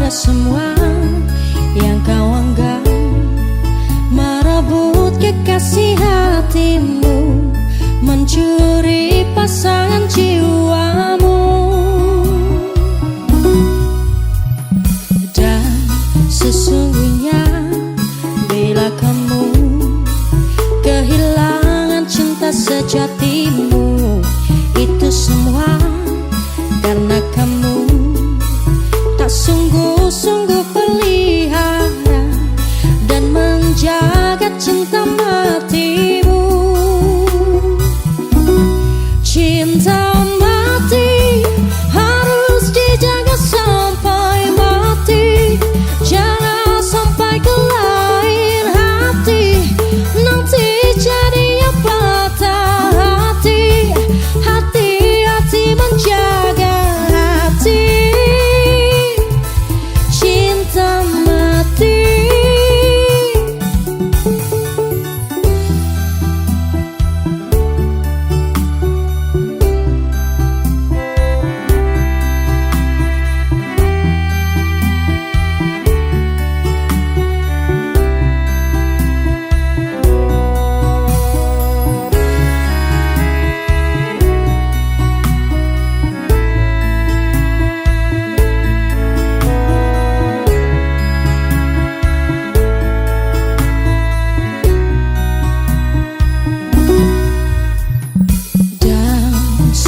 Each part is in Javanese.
semua yang kau anggap merebut kekasih hatimu, mencuri pasangan jiwamu. Dan sesungguhnya bila kamu kehilangan cinta sejatimu, itu semua karena kamu tak sungguh-sungguh pelihara dan menjaga cinta matimu. Cinta mati harus dijaga sampai mati, jangan sampai ke lain hati, nanti jadinya patah hati. Hati-hati menjaga hati. Cinta mati.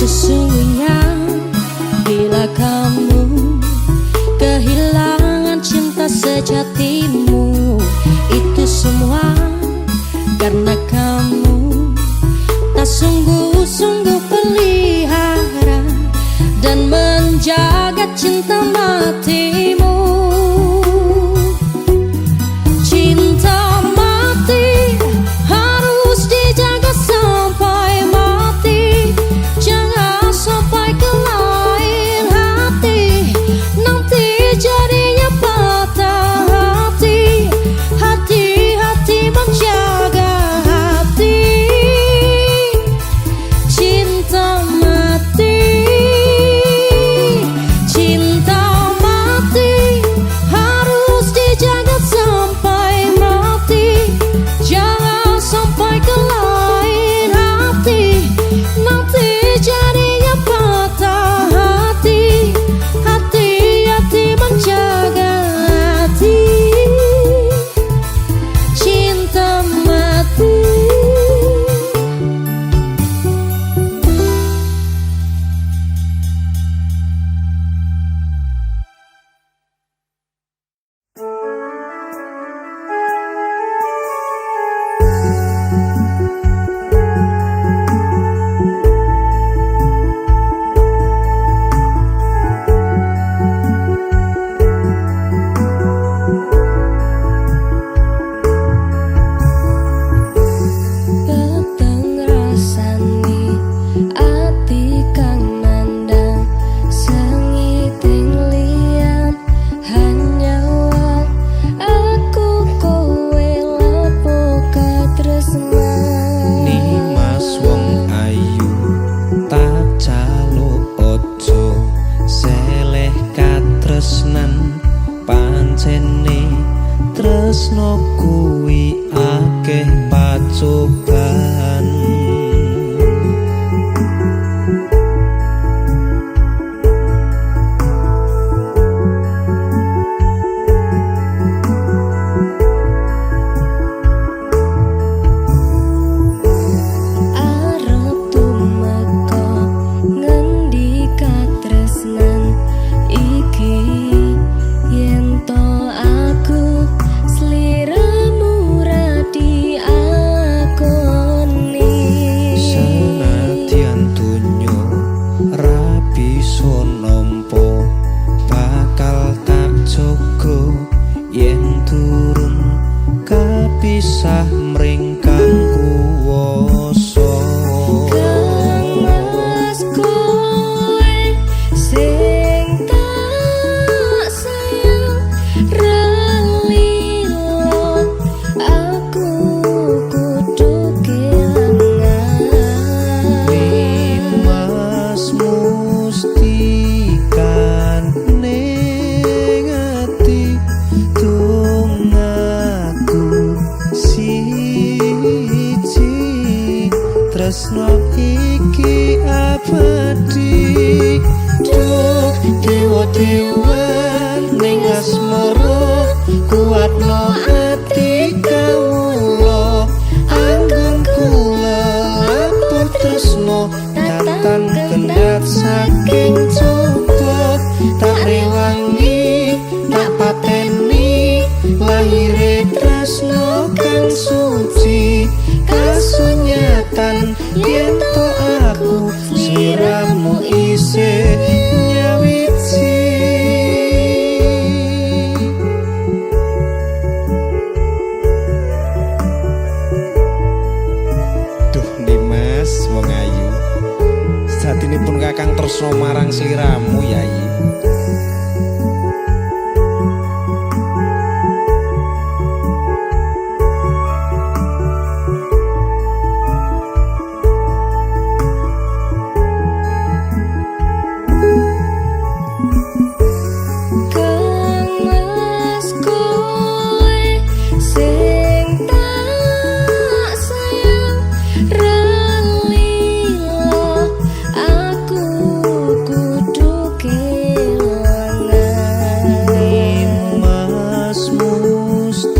Sesungguhnya bila kamu kehilangan cinta sejatimu, itu semua karena kamu tak sungguh-sungguh pelihara dan menjaga cinta matimu. Cinta mati harus dijaga sampai mati, jangan sampai ke lain hati, nanti jadinya patah hati. Hati-hati menjaga hati. Cinta mati. Cinta mati harus dijaga sampai mati, jangan sampai ke lain hati, nanti jadinya patah hati. Hati-hati menjaga hati. Cinta mati. Peteng rasani ati kang nandang sengiting liyan, hanya wong aku kowe lapo katresnan. Nimas wong ayu tak jaluk ojo seleh katresnan, pancene tresno kuwi akeh pacoban. Arep tumeka ngendi katresnan iki, yen to aku sliramu ra diakoni. kuatno ati kawula anggon kula lapur tresno tatan kendhat saking coba tak rewangi tak pateni lahire tresno kang suci kasunyatan yen to aku sliramu isih nyawiji. Duh Dimas wong ayu satinipun kakang tresno marang sliramu Yayi. Kemas kowe sing tak sayang relila aku kudu kelangan Mas mustikan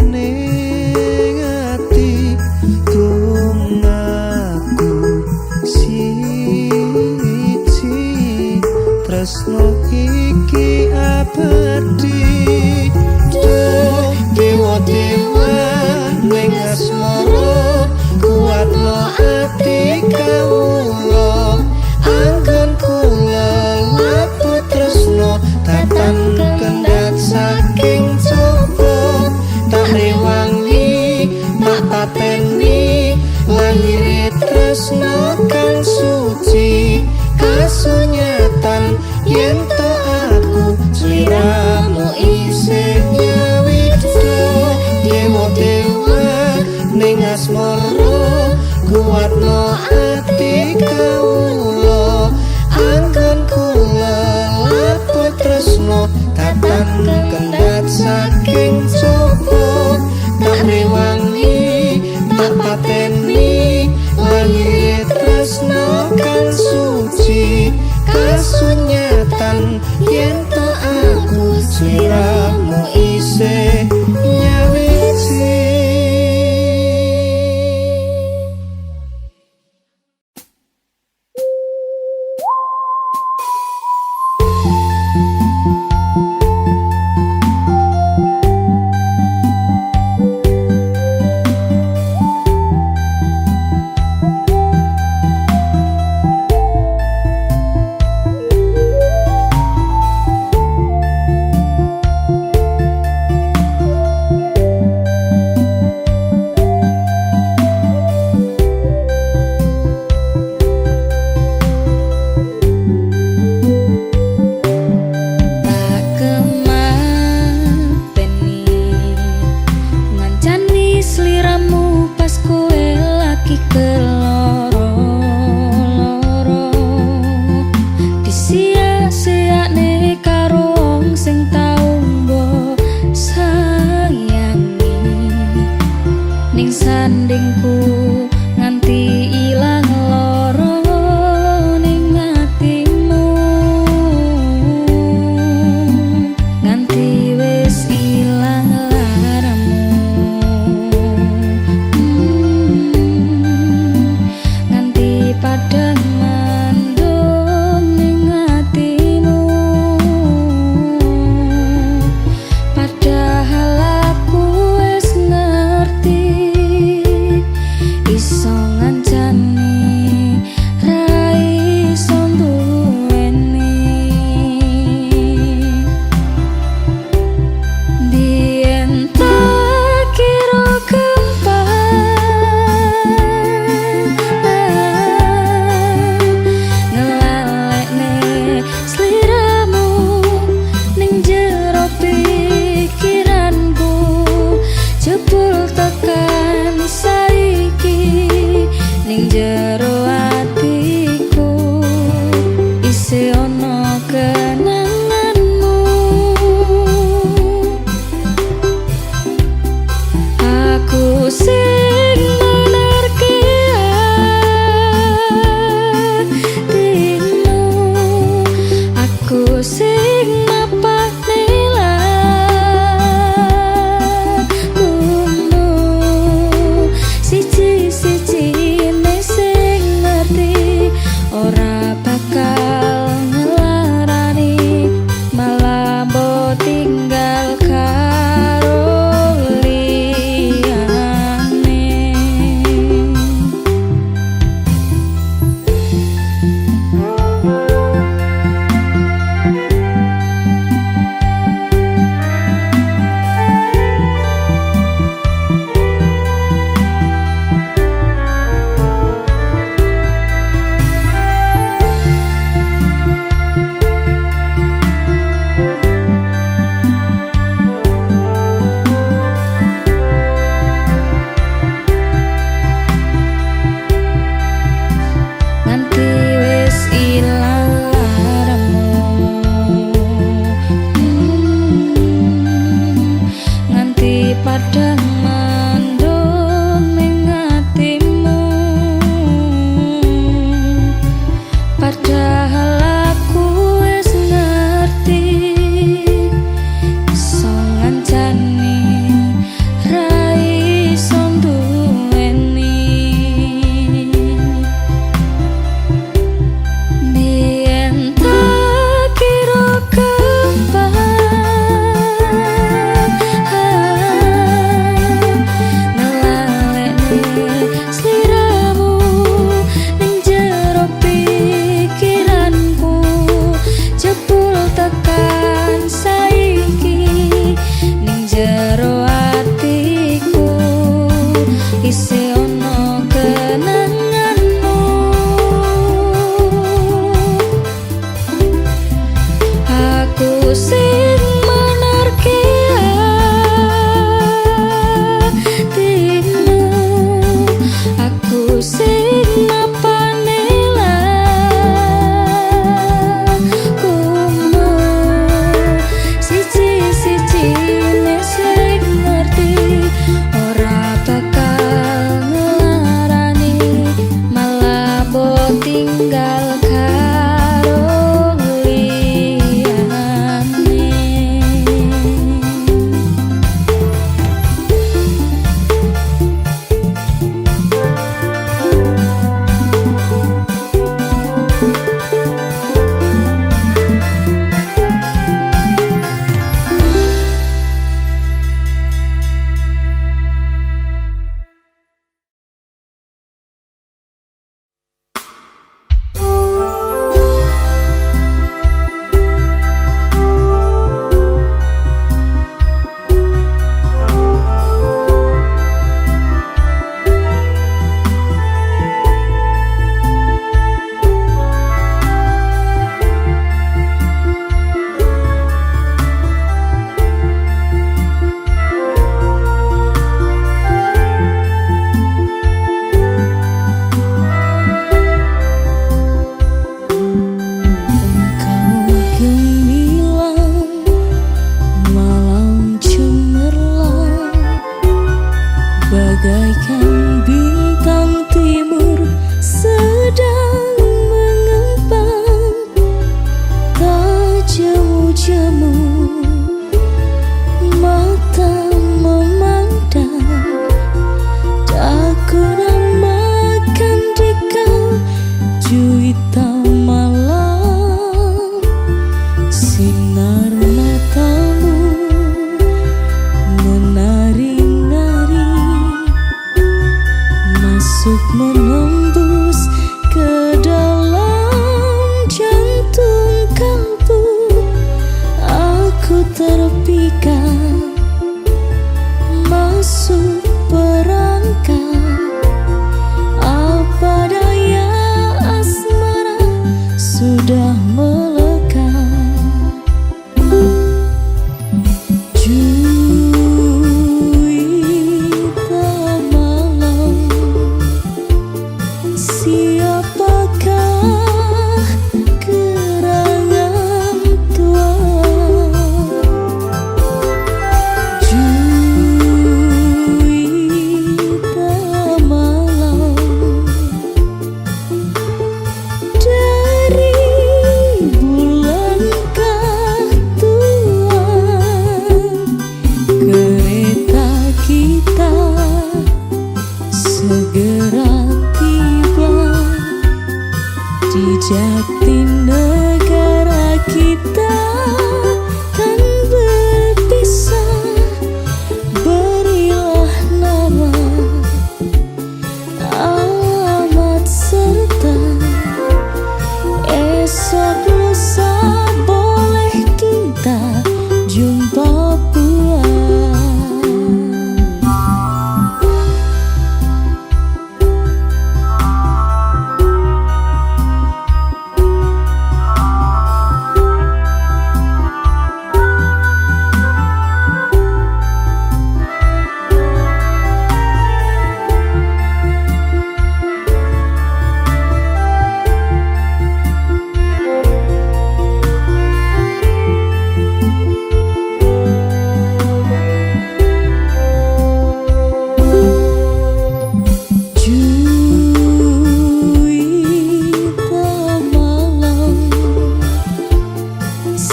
ning ati tumaku siji tresno iki abadi duh dewa-dewa ning asmara kuatno ati kawula anggon kula laput tresno tatan kendhat saking coba tak rewangi tak pateni lahire tresno kang suci kasunyatan yen to aku sliramu isih nyawita dewa-dewa ning asmara kuatno ati kawula anggon kula laput tresno tatan kendhat saking coba tak rewangi tak pateni lahire tresno kang suci kasunyatan yen to aku sliramu isih nyawiji.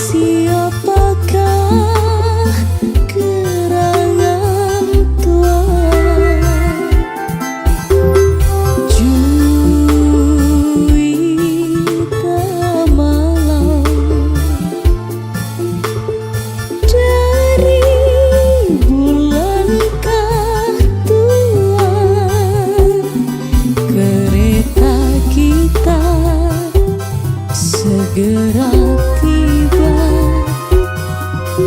Siapakah gerangan tua Juwita malam dari bulankah tua kereta kita segera tiba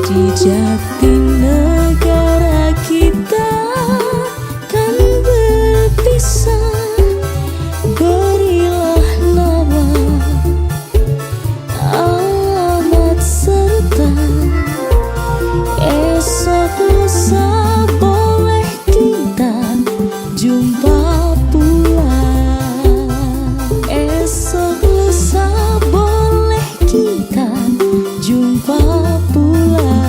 di Jatinegara kita kan berpisah. Berilah nama, alamat serta esok lusa boleh kita jumpa pula. Esok lusa boleh kita jumpa pula.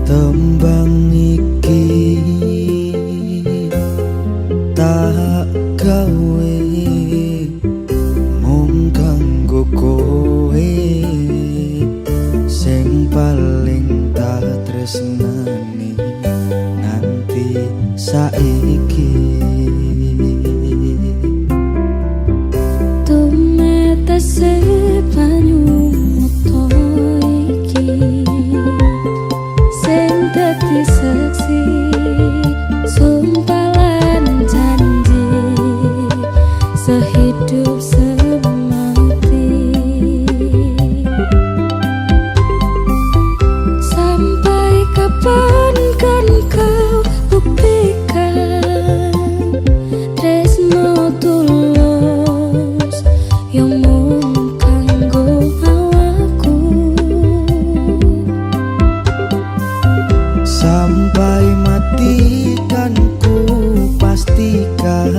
Tembang iki tak gawe mung kanggo kowe sing paling tak tresnani nganti saiki. Tumetese banyu moto iki sing dadi saksi sumpah lan janji sehidup semati. Sampai kapan kan kau buktikan tresno tulus yang mung kanggo awakku. Sampai mati kan ku pastikan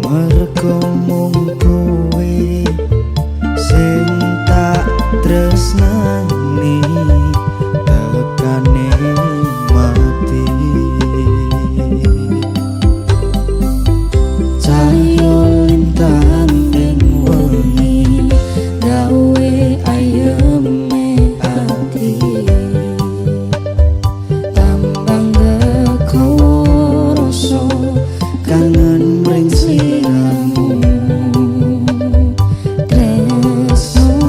mergo mung kowe sing tak tresnani tekane mati. Cahyo lintang ing wengi gawe ayeme ati. Kangen mring sliramu tresnoku.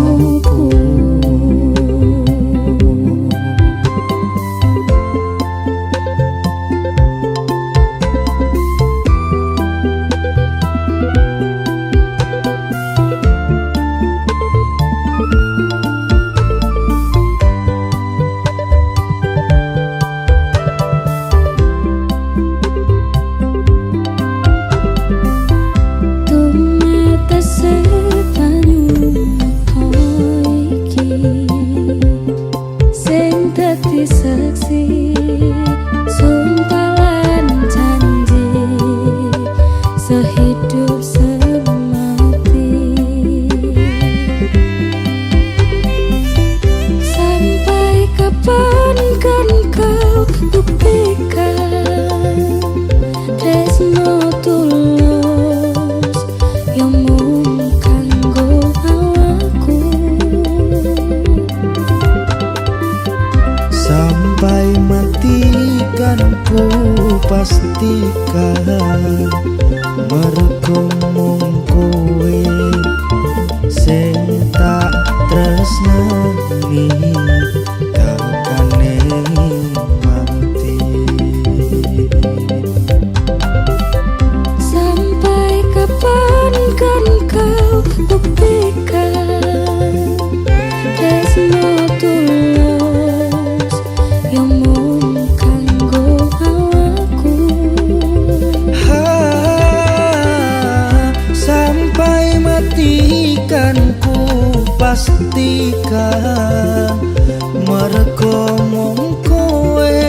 Tumetese banyu moto iki sing dadi saksi sumpah lan janji sehidup semati. Sampai kapan kan kau buktikan tresno tulus yang mung kanggo awakku. Sampai mati kan ku pastikan mergo mung kowe sing tak tresnani tekane mati. Sampai kapan kan kau buktikan tresno tulus yang mung kanggo awakku. Sampai mati kan ku pastikan mergo mung kowe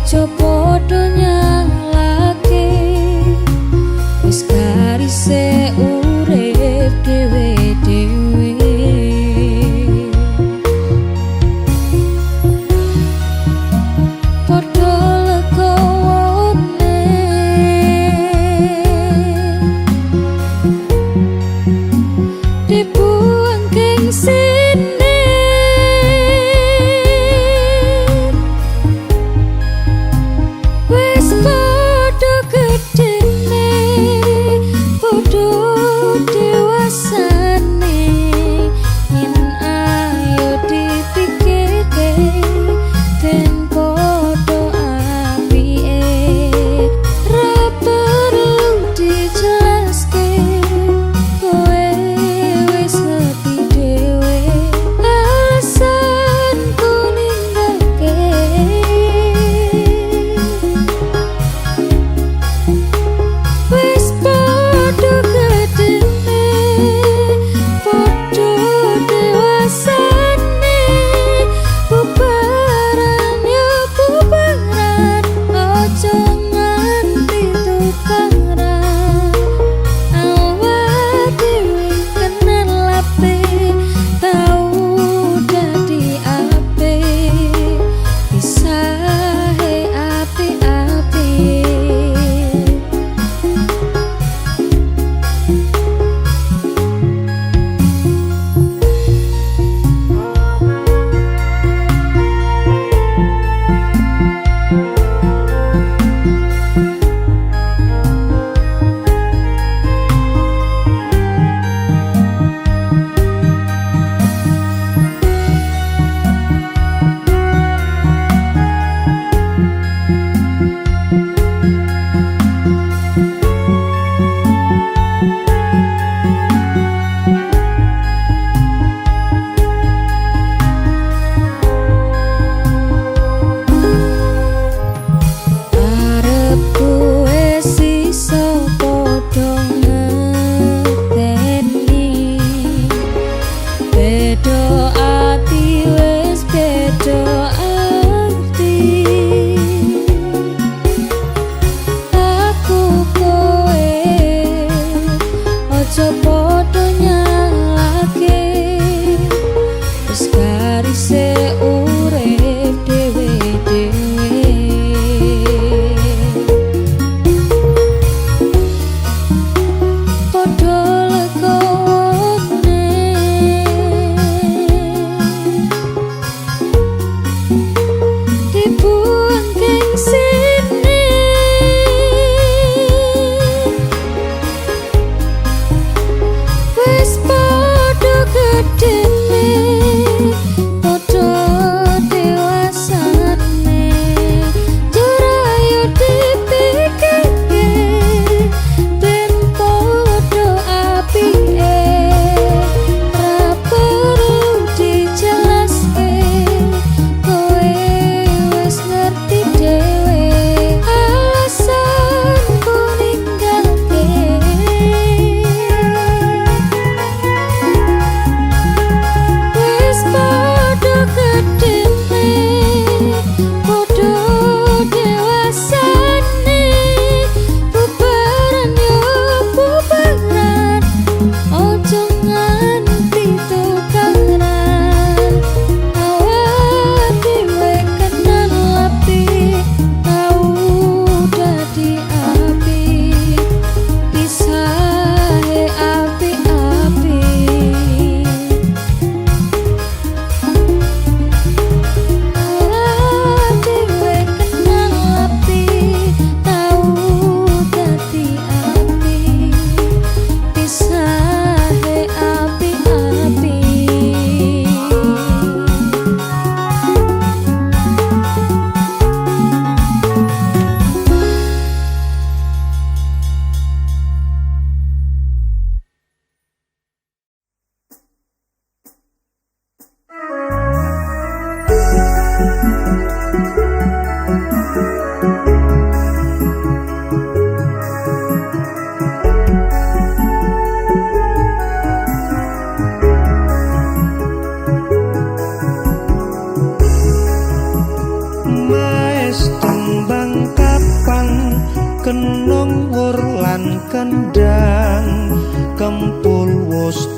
Ojo podo nyalake wis karise urip dhewe-dhewe. Podo legowo dibuang gengsine wis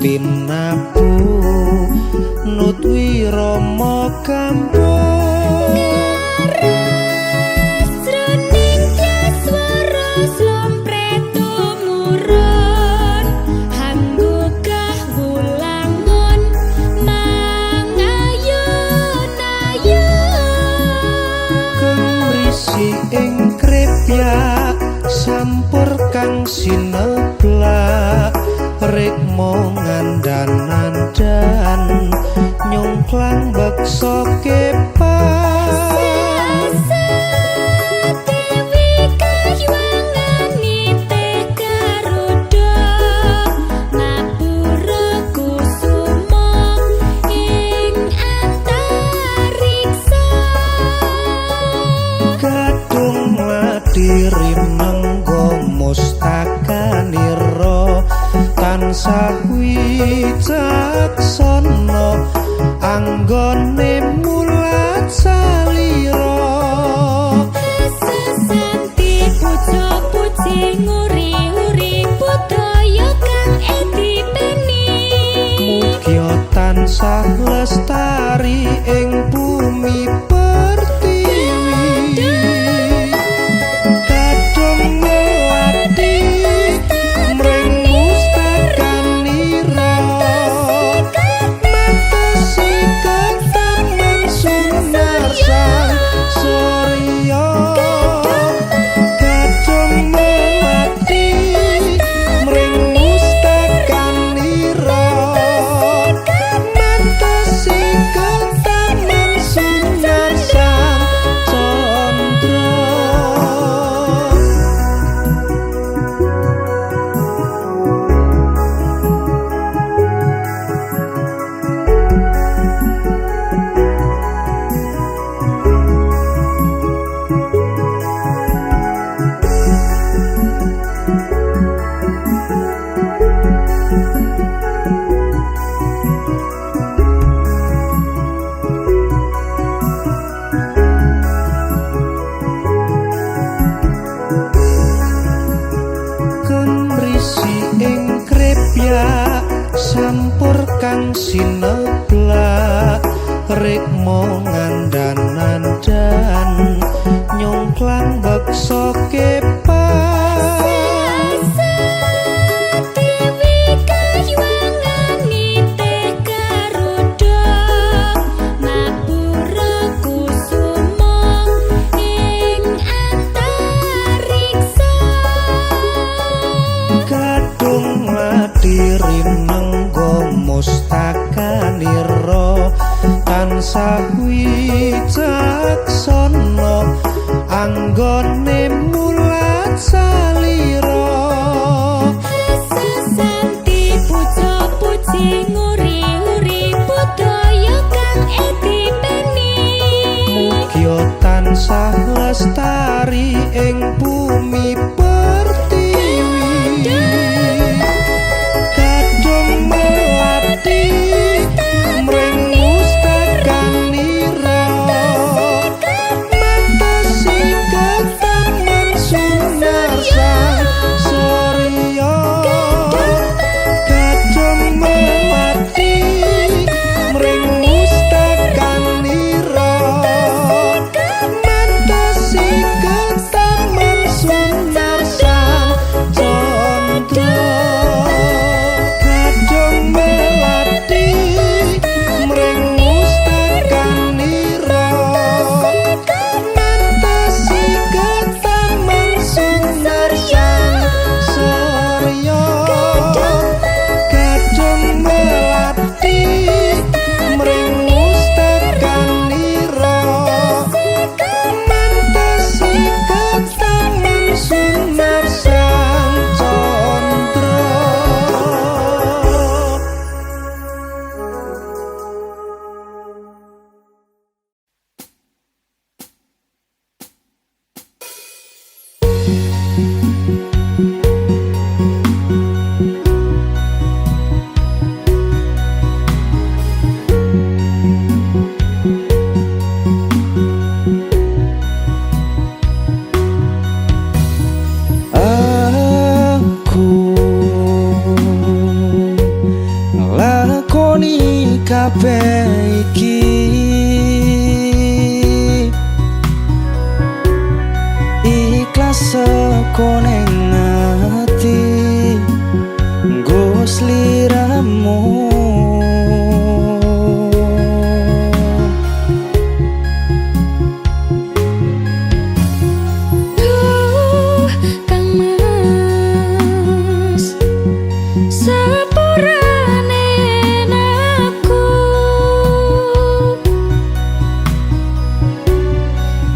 tinabu nutwi rama kambo ing krepyak sampur kang sineblak rikmo ngandanan dan nyungklang beksa kepas diri menggo mustakaniro tansah wicaksana anggone mulat salira sesanti puja-puji nguri-uri budaya kang edipeni mugi tansah lestari ing bumi ing krepyak sampur kang sineblak rikmo ngandanan dan nyungklang beksa kepas diri menggo mustakaniro tansah wicaksana anggone mulat salira sesanti puja-puji nguri-uri budaya kang edipeni mugi tansah lestari ing bumi sunar seko ning ati nggo sliramu. Duh, Kang Mas, sepurane aku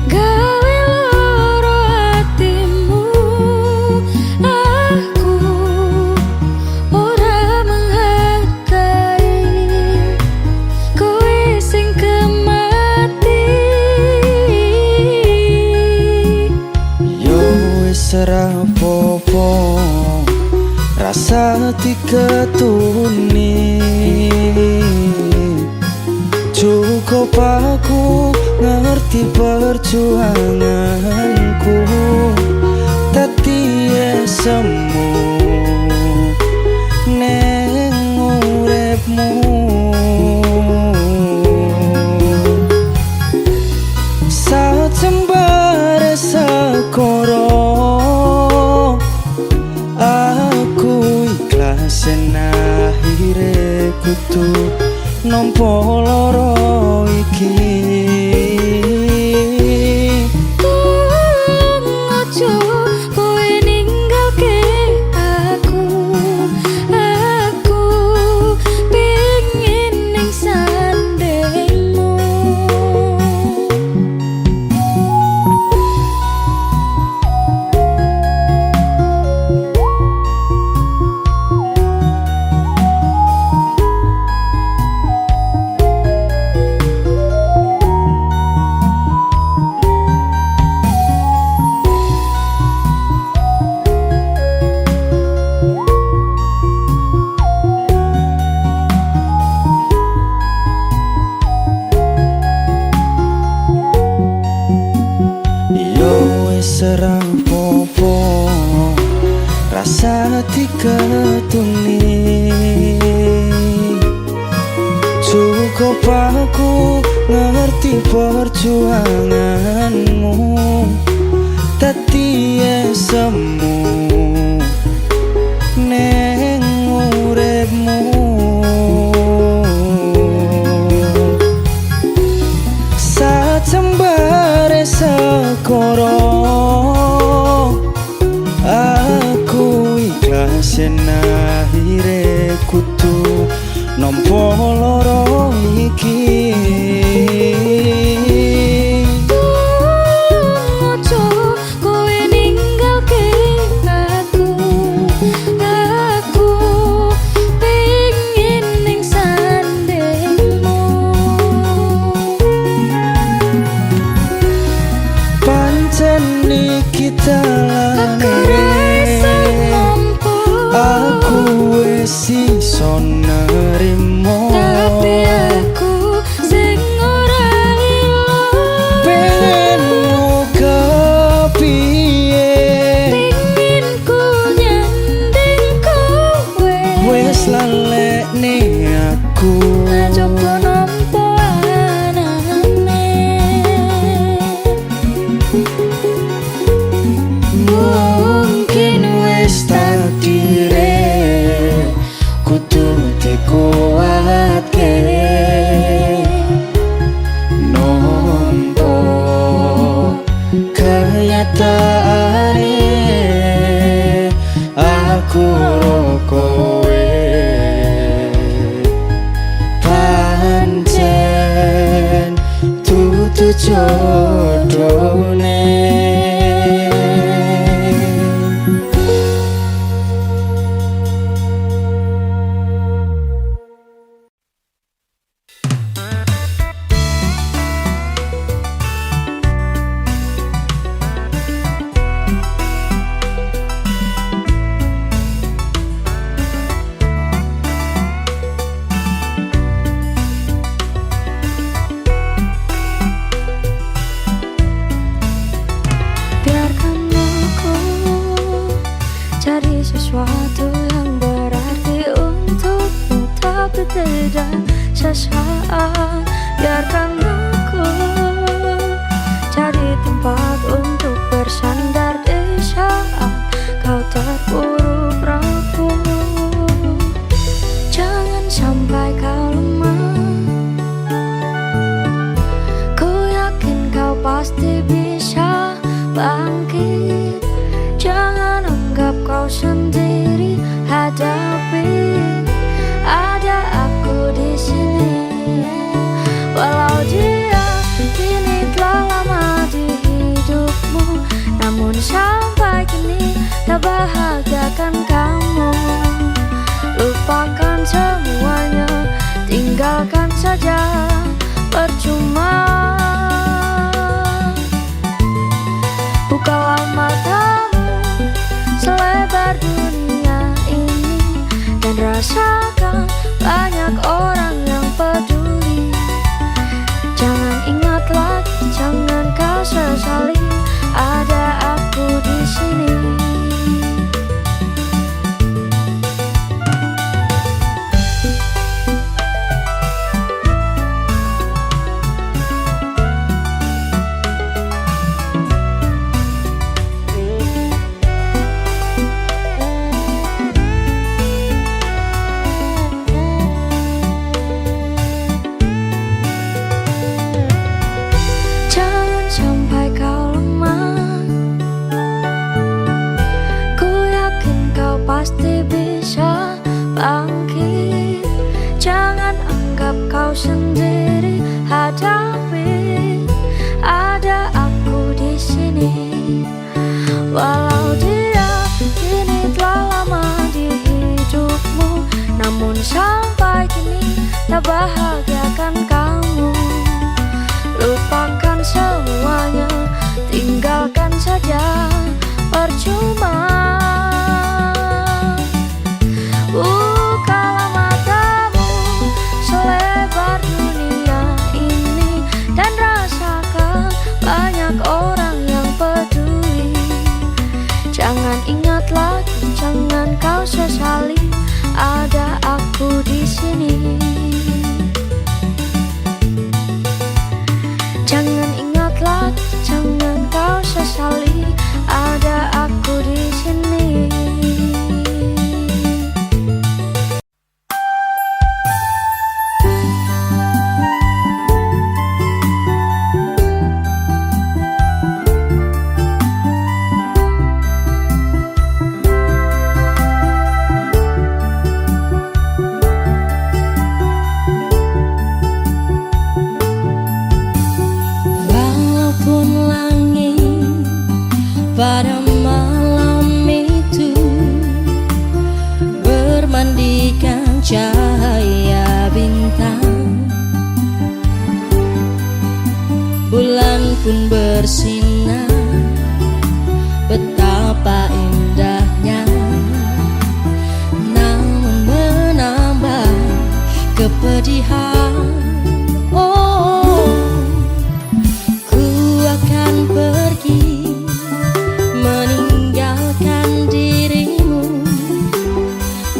gawe loro atimu. Aku ora menghargai kowe sing kemati. Yo wis ora apa-apa rasa diketuni, cukup aku ngerti perjuanganku dadi semu neng uripmu. Sajembare sekoro aku ikhlas yen akhire kudu nampa loro iki. Tolong ojo kowe ninggalke aku. Aku pengen ning sandengmu. Yo wis ora apa-apa rasa diketuni, cukup aku ngerti perjuanganmu dadi semu neng uripmu. Sajembare sekoro aku ikhlas yen akhire kudu nampa loro iki. Ojo kowe ninggalke aku. Aku pengen ning sandengmu. Pancen iki Aku rasa mampu, aku wis iso nerimo, tapi aku sing ora ilo. pengenmu kepiye Pengin ku nyanding kowe, wis lalekne aku. coba nampa anane. Mungkin wis takdire kudu dikuatke nompo kenyataane aku ro kowe pancen tutu jodone. Cari sesuatu yang berarti untukmu, tapi tidak sesaat. Biarkan aku cari tempat untuk bersandar di Jangan anggap kau sendiri, hadapi, ada aku di sini. Walau dia kini telah lama di hidupmu, namun sampai kini tak bahagiakan kamu. Lupakan semuanya, tinggalkan saja, percuma. Bukalah matamu selebar dunia ini dan rasakan banyak orang yang peduli. Jangan ingat lagi, jangan kau sesali, ada aku di sini. Jangan sampai kau lemah, ku yakin kau pasti bisa bangkit. Jangan anggap kau sendiri, hadapi, ada aku di sini. Walau dia kini telah lama di hidupmu, namun sampai kini tak bahagiakan kamu. Lupakan semuanya, tinggalkan saja, percuma. Bukalah matamu selebar dunia ini dan rasakan banyak orang yang peduli. Jangan ingat lagi, jangan kau sesali, ada aku di sini. Jangan ingat lagi, jangan kau sesali, ada aku di sini. Walaupun langit pada malam itu bermandikan cahaya bintang, bulan pun bersinar, betapa indahnya, namun menambah kepedihan. Oh, ku akan pergi meninggalkan dirimu,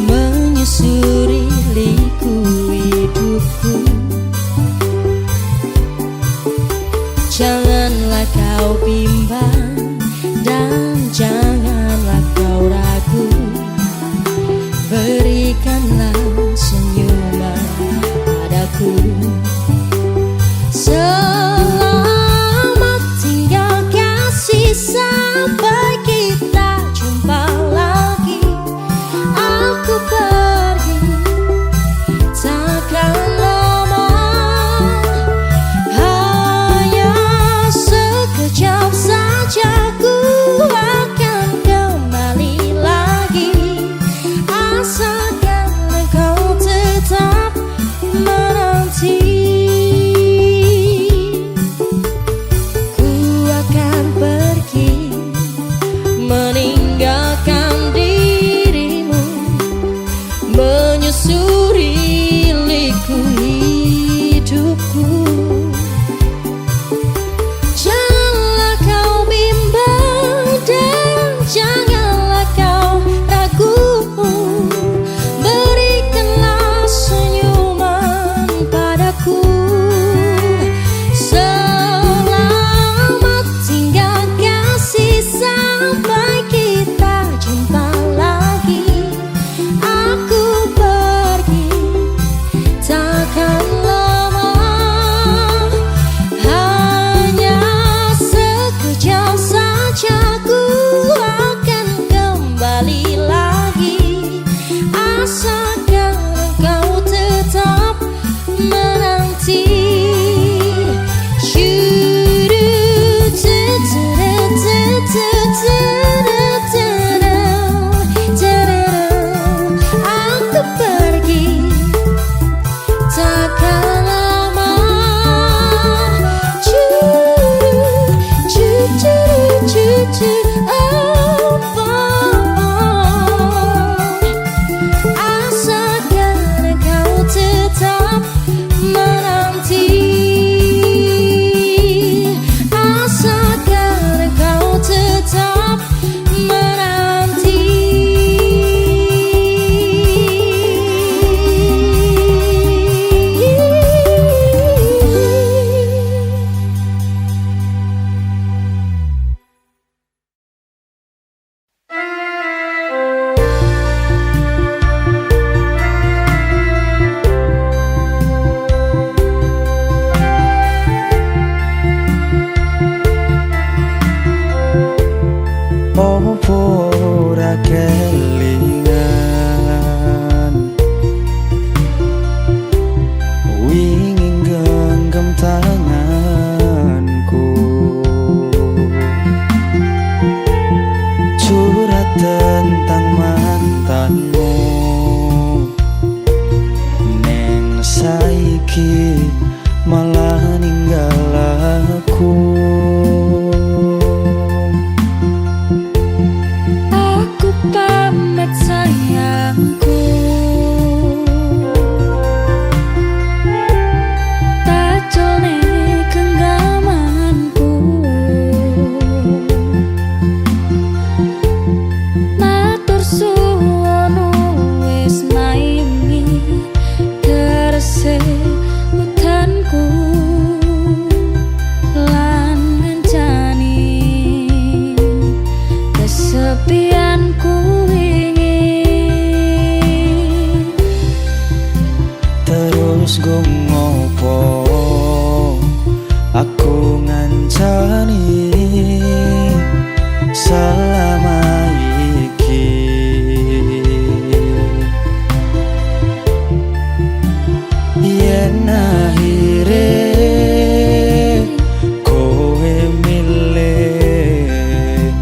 menyusuri liku hidupku. Janganlah kau bimbang dan janganlah kau ragu, berikanlah senyuman padaku. Selamat tinggal kasih, sampai kita jumpa lagi. Aku pergi takkan lama, hanya sekejap saja ku akan selama iki. Yen akhire kowe milih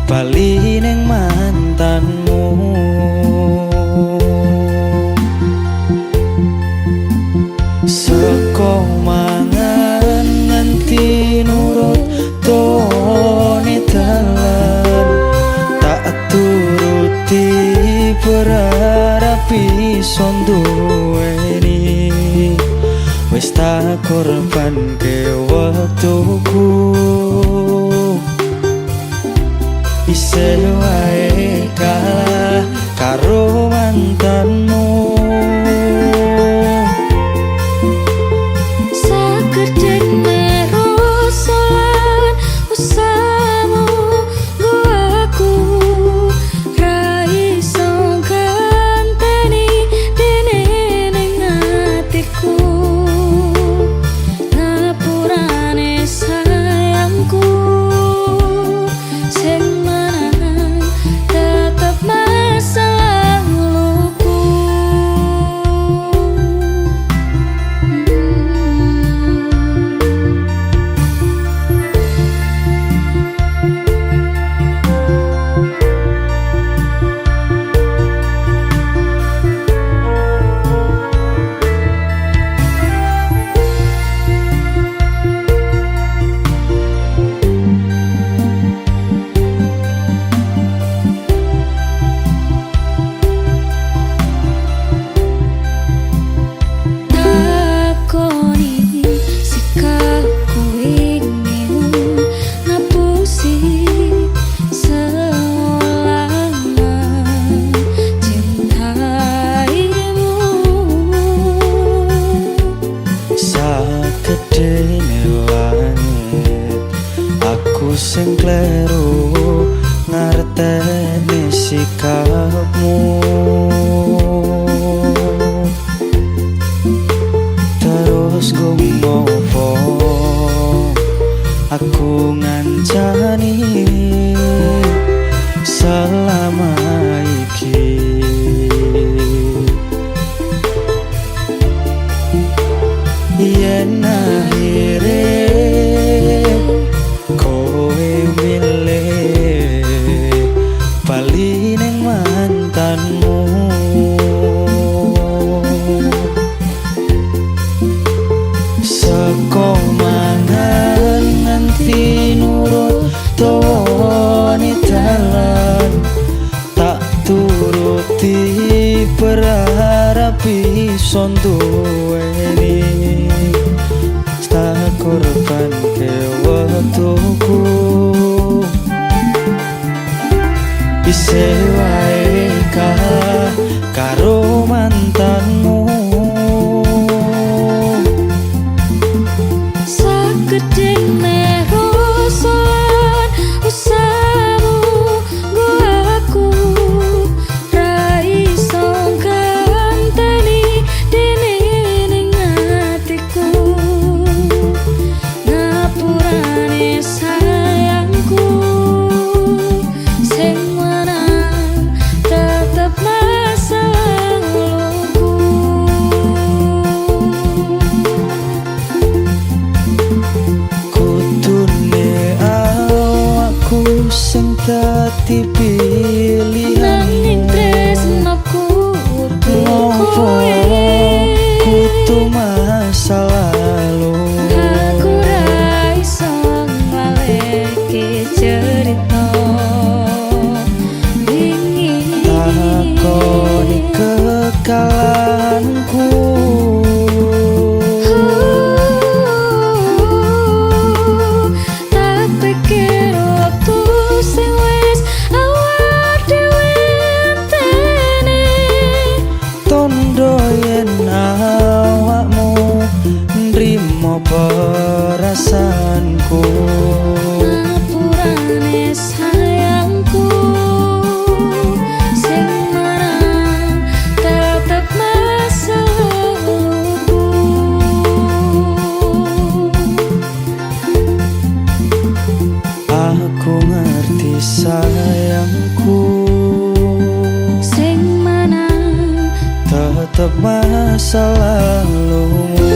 bali ning mantanmu, seko mangan nganti nurut tone dalan, tak turuti berharap iso duweni. Wis tak korbanke waktuku, isih wae kalah karo mantanmu. Sing kleru ngarteni sikapmu, terus ngopo aku ngancani selama iki. Yen akhire bali ning mantanmu, seko mangan nganti nurut tone dalan, tak turuti berharap iso duweni. Tak korbanke waktuku, isih wae kalah karo mantanmu. Sagede merosolan usahamu nggo aku ra iso ganteni dene ning atiku. Ngapurane sayangku, sing tetap masa laluku. Kudune awakku sing dadi pilihanmu, Nanging tresnaku ngopo kudu masa lalu. aku ra iso ngalihke cerita takoni kekalahanku. tak pikir waktu sing wis awak dhewe enteni. Tondo yen awakmu sayangku, sing mana tetap masa lalumu.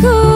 golek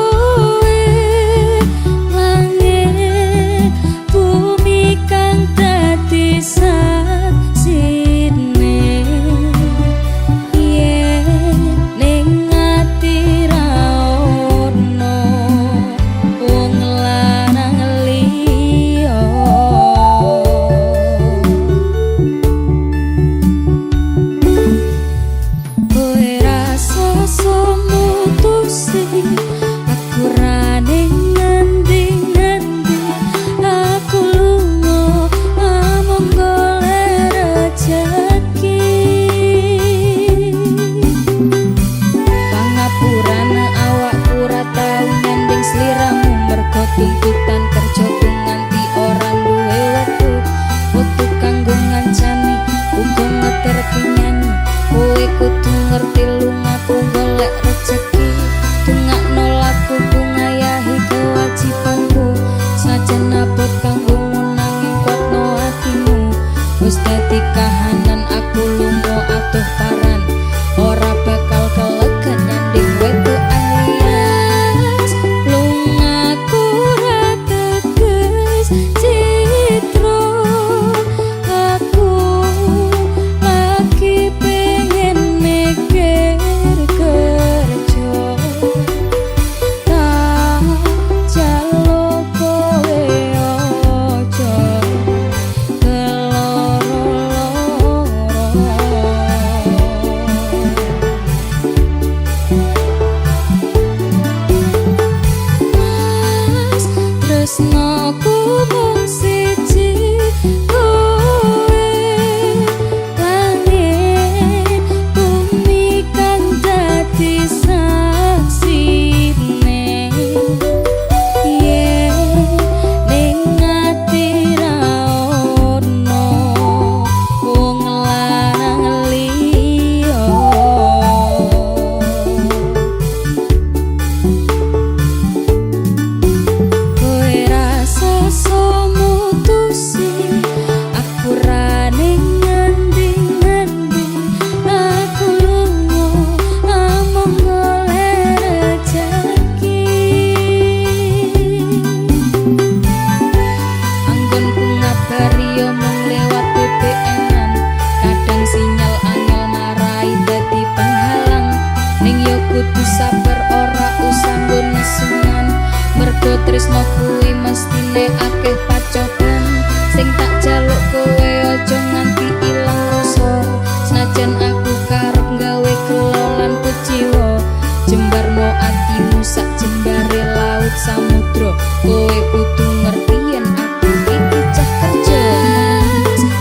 Sing ku ngabari yo mung lewat BBM-an. Kadang sinyal angel marai dadi penghalang. Ning yo kudu sabar ora usah nggo nesungan. Mergo tresno kuwi mestine akeh pacoban. Sing tak jaluk kowe aja nganti ilang rasa. Senajan aku karep gawe kelolan kuciwa. Jembarno atimu sak jembare laut samudra. Kowe kudu ngerti yen aku iki cah kerja.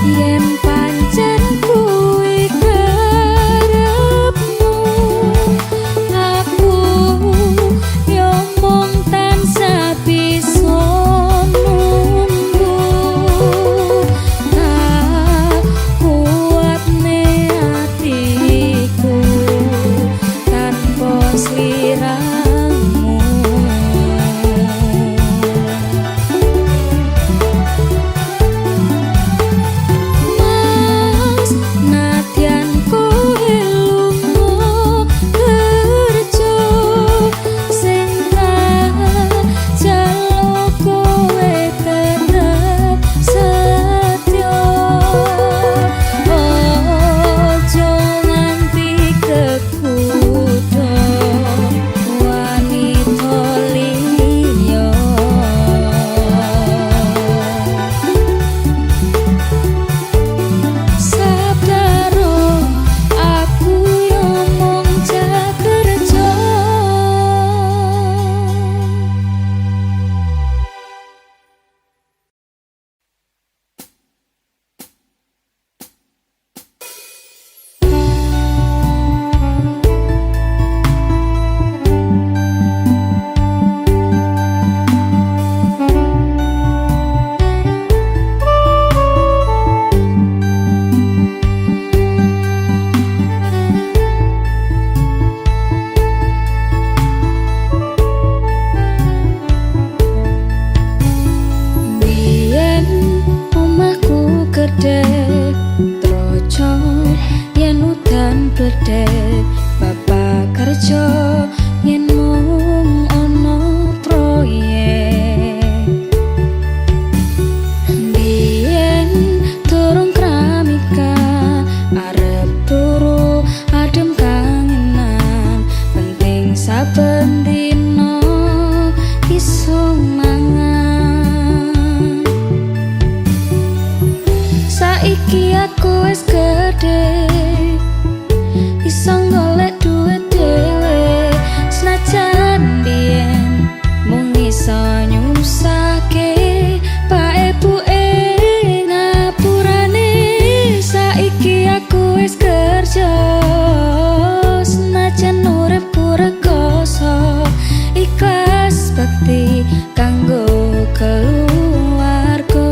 Yen pancen kuwi karepmu, aku yo mung tansah bisa nunggu. Tak kuatne atiku tanpa sliramu. Mas, nadyan kowe lunga kerja, sing tak jaluk kowe tetep setya. Ojo nganti kekudha wanita liya. Sabdaro aku yo mung cah kerja. Biyen omahku gedhe troco yen udan bledhe. Bapak kerja yen mung ana proyek. Biyen durung kramika arep turu adem kangenan. Penting saben dina iso mangan. Saiki aku wis gedhe, iso golek duit dhewe. Senajan biyen mung iso nyusahke pak ebuke ngapurane. Saiki aku wis kerja, senajan uripku rekoso. Ikhlas bakti kanggo keluarga.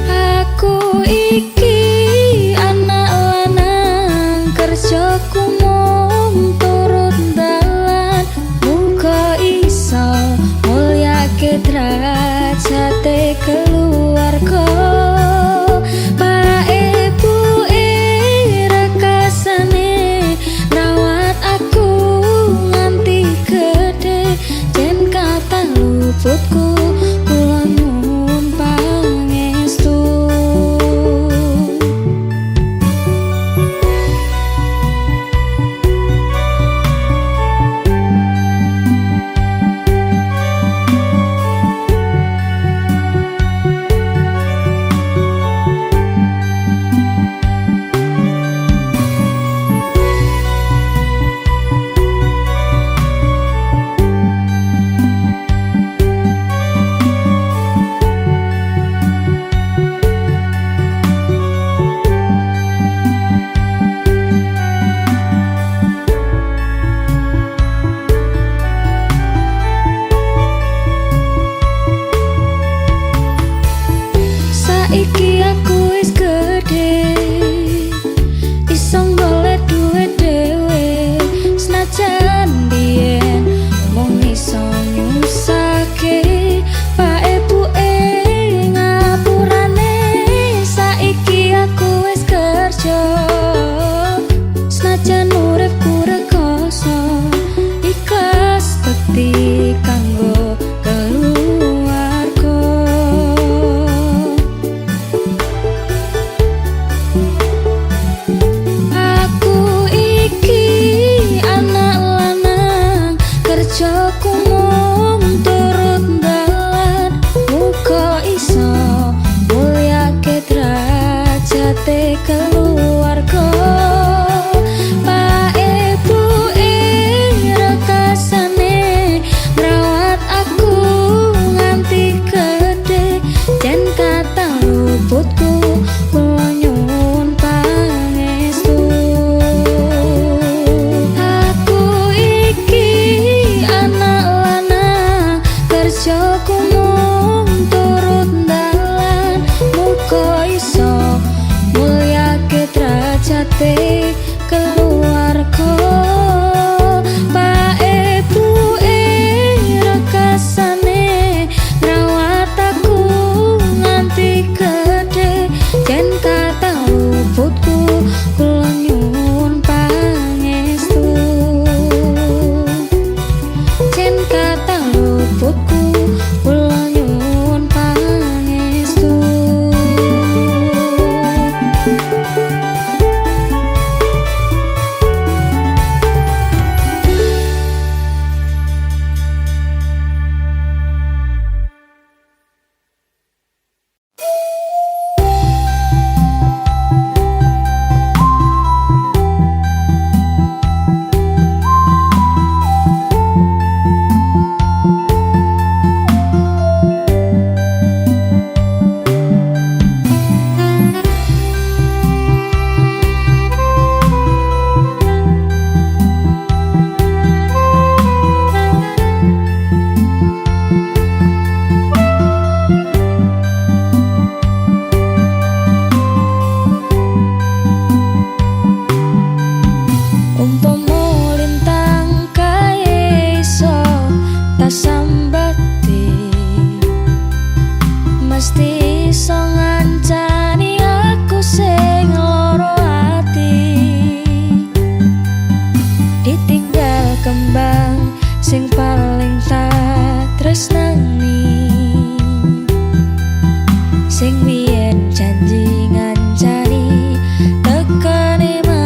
Aku iki anak lanang, kerjaku mung turut dalan. Muga iso mulyake derajate keluarga. Pak ebuke rekasane ngrawat aku nganti gedhe. Jen kata luputku kula nyuwun pangestu. bakti kanggo keluarga. Aku iki anak lanang kerjaku mung turut dalan, muga iso mulyake derajate keluarga. Pak ibu rekasane ngrawat aku nganti gede, jan kata luputku kula nyuwun pangestu. Aku iki anak lanang kerjaku mung turut dalan, muga iso mulyake derajate keluarga. Pak ibu rekasane ngrawat aku nganti gede, jan kata luputku kula nyuwun pangestu. Jan kata luputku kula nyuwun pangestu. Umpama lintang kae iso tak sambati, mesti iso ngancani aku sing loro ati. Ditinggal kembang sing paling tak tresnani, sing biyen janji ngancani tekane mati.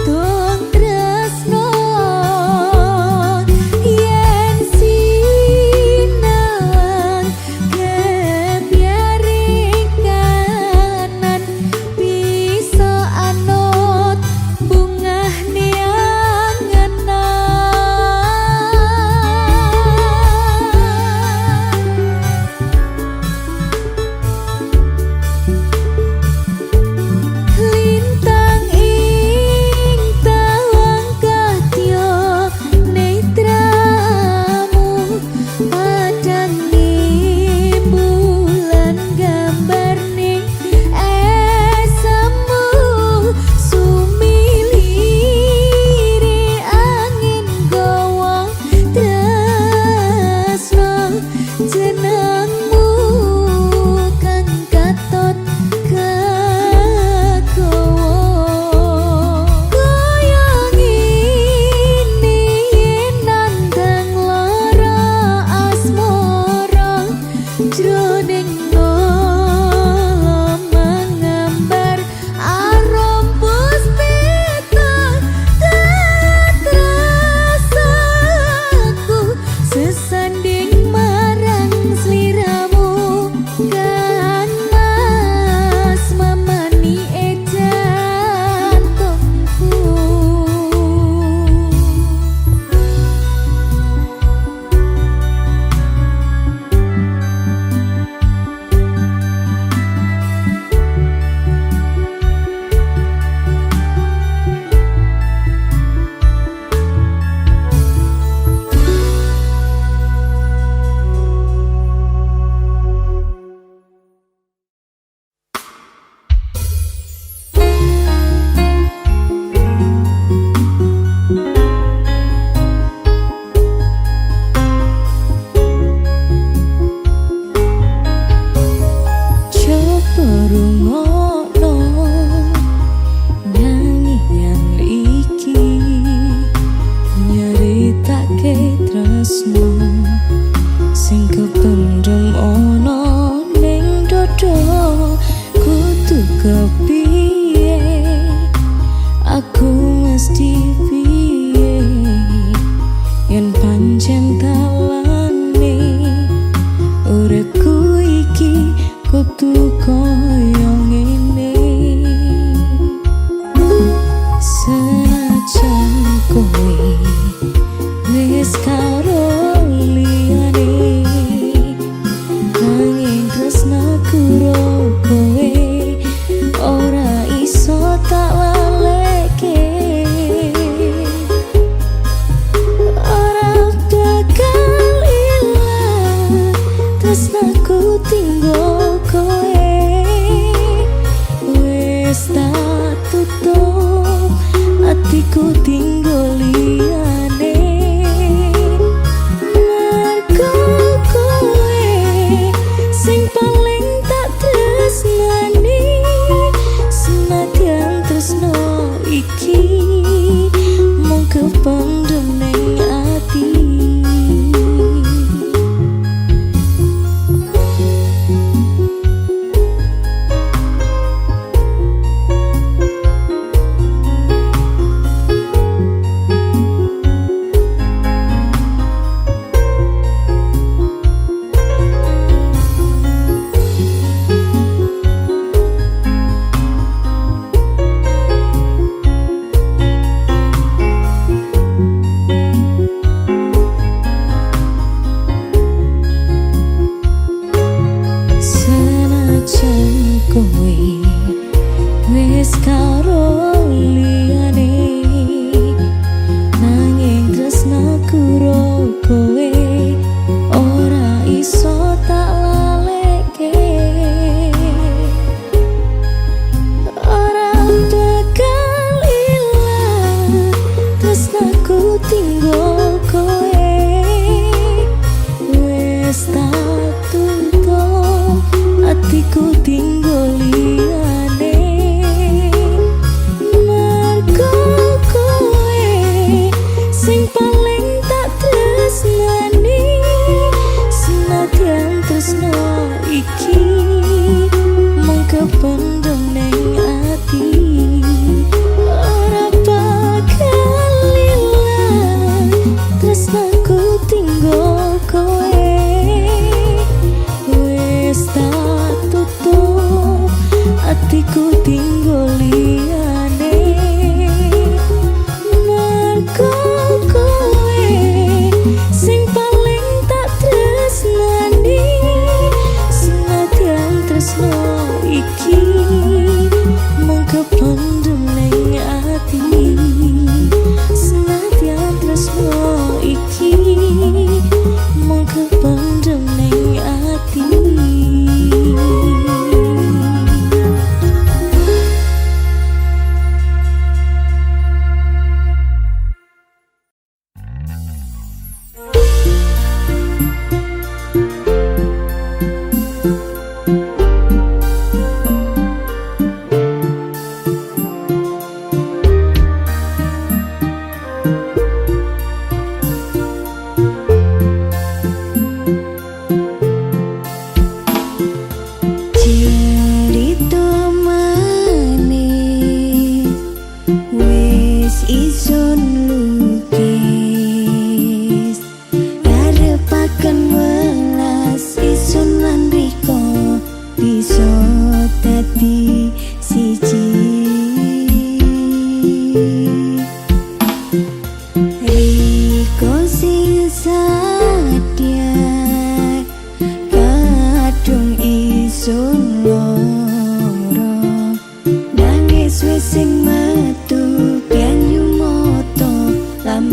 Tung tresno yen sinawang kebiaring kanan bisa anut bungah niangenan. Lintang ing tawa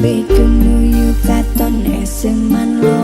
Sampai kemuyu katon eseman lo